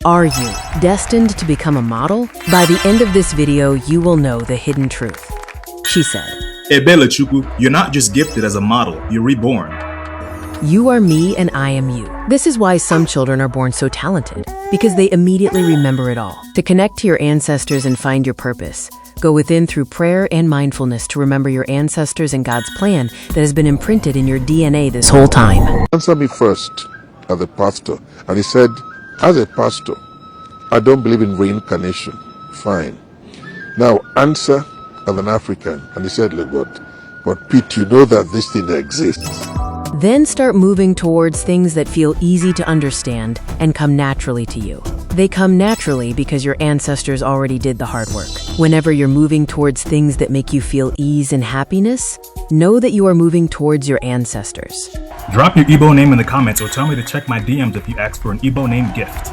Are you destined to become a model? By the end of this video, you will know the hidden truth. She said, Ebelechukwu, you're not just gifted as a model, you're reborn. You are me and I am you. This is why some children are born so talented, because they immediately remember it all. To connect to your ancestors and find your purpose, go within through prayer and mindfulness to remember your ancestors and God's plan that has been imprinted in your DNA this whole time. Answer me first as a pastor. And he said, as a pastor, I don't believe in reincarnation. Fine. Now answer as an African. And he said, look, but Pete, you know that this thing exists. Then start moving towards things that feel easy to understand and come naturally to you. They come naturally because your ancestors already did the hard work. Whenever you're moving towards things that make you feel ease and happiness, know that you are moving towards your ancestors. Drop your Igbo name in the comments or tell me to check my DMs if you ask for an Igbo name gift.